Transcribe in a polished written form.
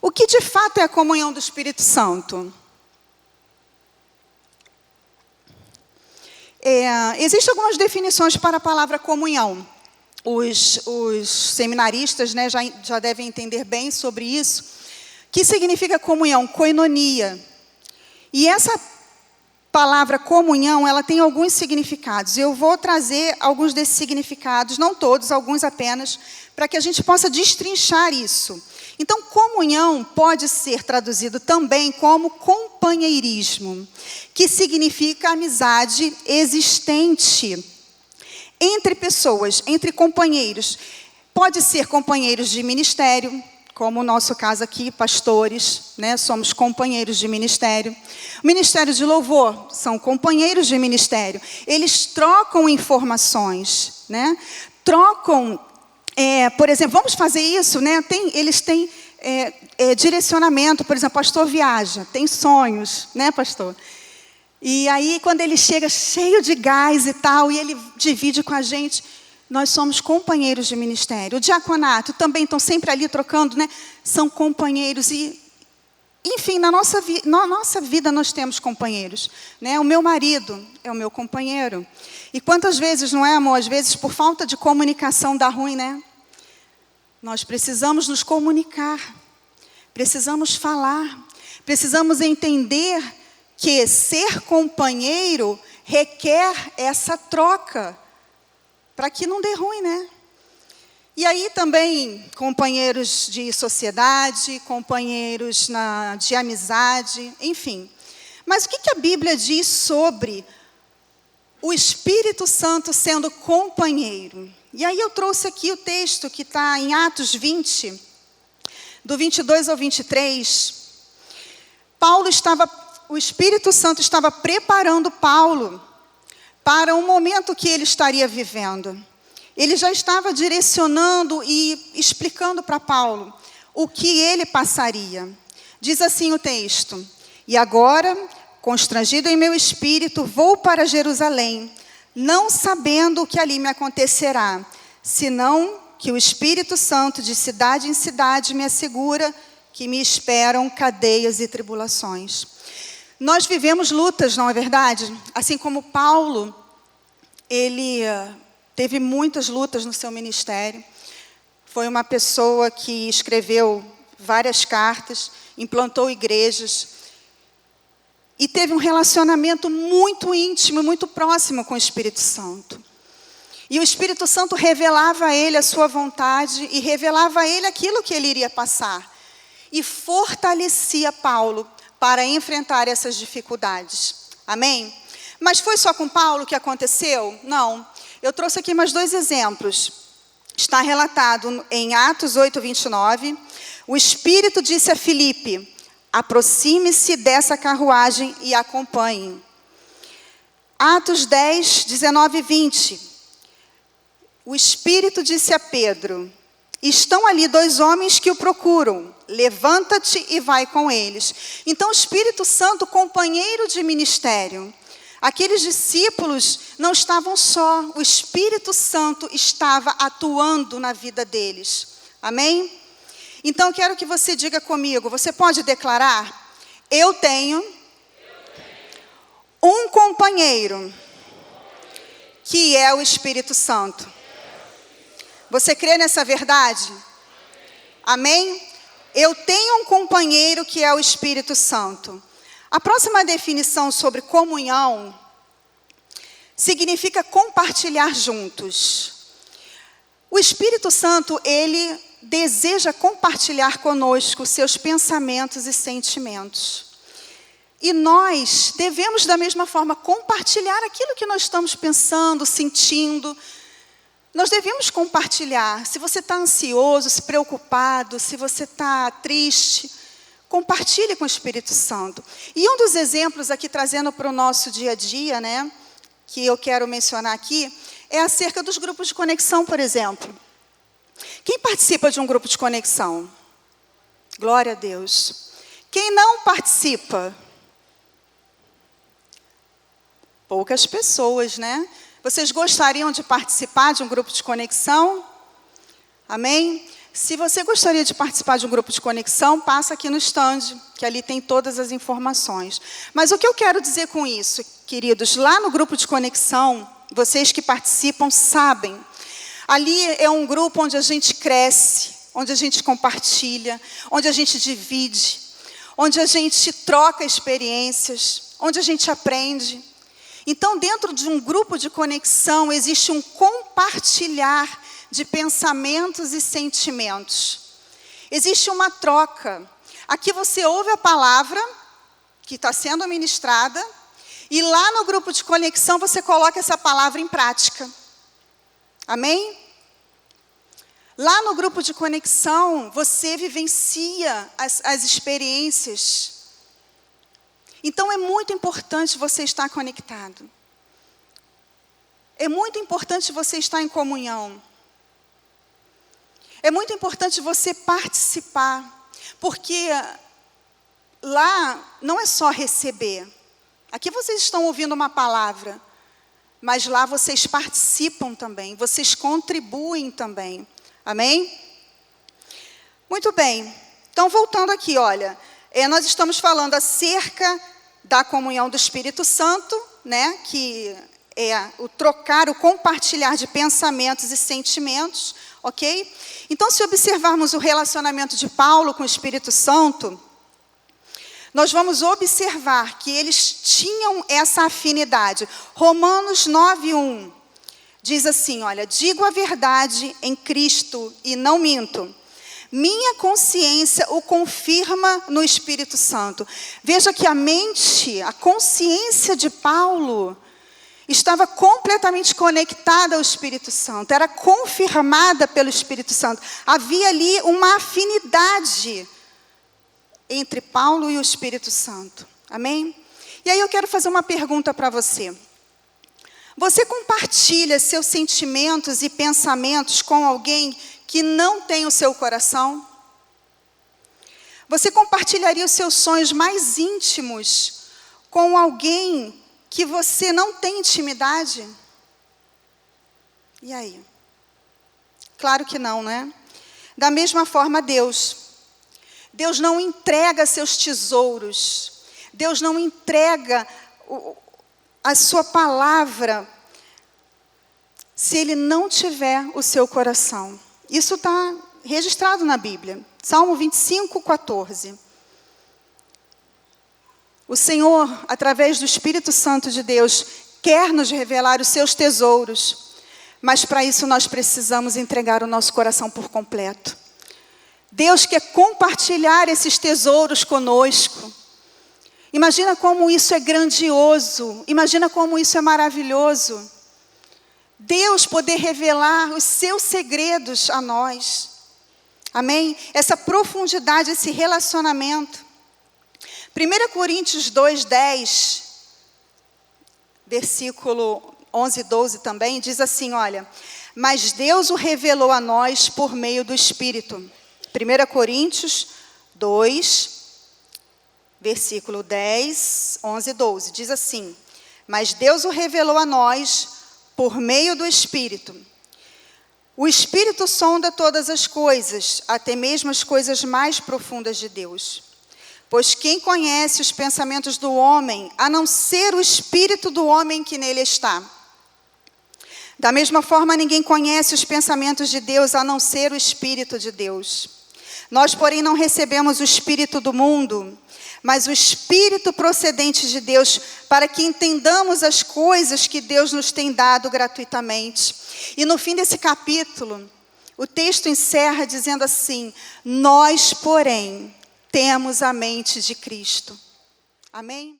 O que de fato é a comunhão do Espírito Santo? Existem algumas definições para a palavra comunhão. Os seminaristas, né, já devem entender bem sobre isso. Que significa comunhão? Koinonia. E essa palavra comunhão, ela tem alguns significados. Eu vou trazer alguns desses significados, não todos, alguns apenas, para que a gente possa destrinchar isso. Então, comunhão pode ser traduzido também como companheirismo, que significa amizade existente entre pessoas, entre companheiros. Pode ser companheiros de ministério, como o nosso caso aqui, pastores, né? Somos companheiros de ministério. Ministério de louvor, são companheiros de ministério. Eles trocam informações, né? Trocam, por exemplo, vamos fazer isso, né? Eles têm direcionamento, por exemplo, pastor viaja, tem sonhos, né, pastor? E aí, quando ele chega cheio de gás e tal, e ele divide com a gente, nós somos companheiros de ministério. O diaconato também estão sempre ali trocando, né? São companheiros e, enfim, na nossa vida nós temos companheiros, né? O meu marido é o meu companheiro. E quantas vezes, não é, amor? Às vezes, por falta de comunicação dá ruim, né? Nós precisamos nos comunicar, precisamos falar, precisamos entender que ser companheiro requer essa troca, para que não dê ruim, né? E aí também companheiros de sociedade, companheiros de amizade, enfim. Mas o que a Bíblia diz sobre o Espírito Santo sendo companheiro? E aí eu trouxe aqui o texto que está em Atos 20, do 22 ao 23. O Espírito Santo estava preparando Paulo para um momento que ele estaria vivendo. Ele já estava direcionando e explicando para Paulo o que ele passaria. Diz assim o texto: E agora, constrangido em meu espírito, vou para Jerusalém, não sabendo o que ali me acontecerá, senão que o Espírito Santo de cidade em cidade me assegura que me esperam cadeias e tribulações. Nós vivemos lutas, não é verdade? Assim como Paulo, ele teve muitas lutas no seu ministério. Foi uma pessoa que escreveu várias cartas, implantou igrejas e teve um relacionamento muito íntimo, muito próximo com o Espírito Santo. E o Espírito Santo revelava a ele a sua vontade e revelava a ele aquilo que ele iria passar. E fortalecia Paulo para enfrentar essas dificuldades. Amém? Mas foi só com Paulo que aconteceu? Não. Eu trouxe aqui mais 2 exemplos. Está relatado em Atos 8, 29. O Espírito disse a Filipe: aproxime-se dessa carruagem e acompanhe. Atos 10, 19 e 20. O Espírito disse a Pedro: estão ali 2 homens que o procuram. Levanta-te e vai com eles. Então, o Espírito Santo, companheiro de ministério. Aqueles discípulos não estavam só. O Espírito Santo estava atuando na vida deles. Amém? Então, eu quero que você diga comigo. Você pode declarar: eu tenho um companheiro que é o Espírito Santo. Você crê nessa verdade? Amém? Eu tenho um companheiro que é o Espírito Santo. A próxima definição sobre comunhão significa compartilhar juntos. O Espírito Santo, ele deseja compartilhar conosco seus pensamentos e sentimentos. E nós devemos, da mesma forma, compartilhar aquilo que nós estamos pensando, sentindo. Nós devemos compartilhar. Se você está ansioso, se preocupado, se você está triste, compartilhe com o Espírito Santo. E um dos exemplos aqui, trazendo para o nosso dia a dia, né, que eu quero mencionar aqui, é acerca dos grupos de conexão, por exemplo. Quem participa de um grupo de conexão? Glória a Deus. Quem não participa? Poucas pessoas, né? Vocês gostariam de participar de um grupo de conexão? Amém? Se você gostaria de participar de um grupo de conexão, passa aqui no stand, que ali tem todas as informações. Mas o que eu quero dizer com isso, queridos? Lá no grupo de conexão, vocês que participam sabem, ali é um grupo onde a gente cresce, onde a gente compartilha, onde a gente divide, onde a gente troca experiências, onde a gente aprende. Então, dentro de um grupo de conexão, existe um compartilhar de pensamentos e sentimentos. Existe uma troca. Aqui você ouve a palavra que está sendo ministrada e lá no grupo de conexão você coloca essa palavra em prática. Amém? Lá no grupo de conexão você vivencia as experiências. Então é muito importante você estar conectado. É muito importante você estar em comunhão. É muito importante você participar, porque lá não é só receber. Aqui vocês estão ouvindo uma palavra, mas lá vocês participam também, vocês contribuem também. Amém? Muito bem. Então, voltando aqui, olha, nós estamos falando acerca da comunhão do Espírito Santo, né, que é o trocar, o compartilhar de pensamentos e sentimentos, ok? Então, se observarmos o relacionamento de Paulo com o Espírito Santo, nós vamos observar que eles tinham essa afinidade. Romanos 9:1 diz assim, olha, digo a verdade em Cristo e não minto. Minha consciência o confirma no Espírito Santo. Veja que a mente, a consciência de Paulo estava completamente conectada ao Espírito Santo, era confirmada pelo Espírito Santo. Havia ali uma afinidade entre Paulo e o Espírito Santo. Amém? E aí eu quero fazer uma pergunta para você. Você compartilha seus sentimentos e pensamentos com alguém que não tem o seu coração? Você compartilharia os seus sonhos mais íntimos com alguém que você não tem intimidade? E aí? Claro que não, né? Da mesma forma, Deus não entrega seus tesouros. Deus não entrega a sua palavra se Ele não tiver o seu coração. Isso está registrado na Bíblia. Salmo 25:14. O Senhor, através do Espírito Santo de Deus, quer nos revelar os seus tesouros, mas para isso nós precisamos entregar o nosso coração por completo. Deus quer compartilhar esses tesouros conosco. Imagina como isso é grandioso, imagina como isso é maravilhoso. Deus poder revelar os seus segredos a nós. Amém? Essa profundidade, esse relacionamento. 1 Coríntios 2:10, versículo 11 e 12 também, diz assim, olha, mas Deus o revelou a nós por meio do Espírito. 1 Coríntios 2, versículo 10, 11 e 12, diz assim, mas Deus o revelou a nós por meio do Espírito. O Espírito sonda todas as coisas, até mesmo as coisas mais profundas de Deus. Pois quem conhece os pensamentos do homem, a não ser o espírito do homem que nele está? Da mesma forma, ninguém conhece os pensamentos de Deus, a não ser o Espírito de Deus. Nós, porém, não recebemos o Espírito do mundo, mas o Espírito procedente de Deus, para que entendamos as coisas que Deus nos tem dado gratuitamente. E no fim desse capítulo, o texto encerra dizendo assim, nós, porém, temos a mente de Cristo. Amém?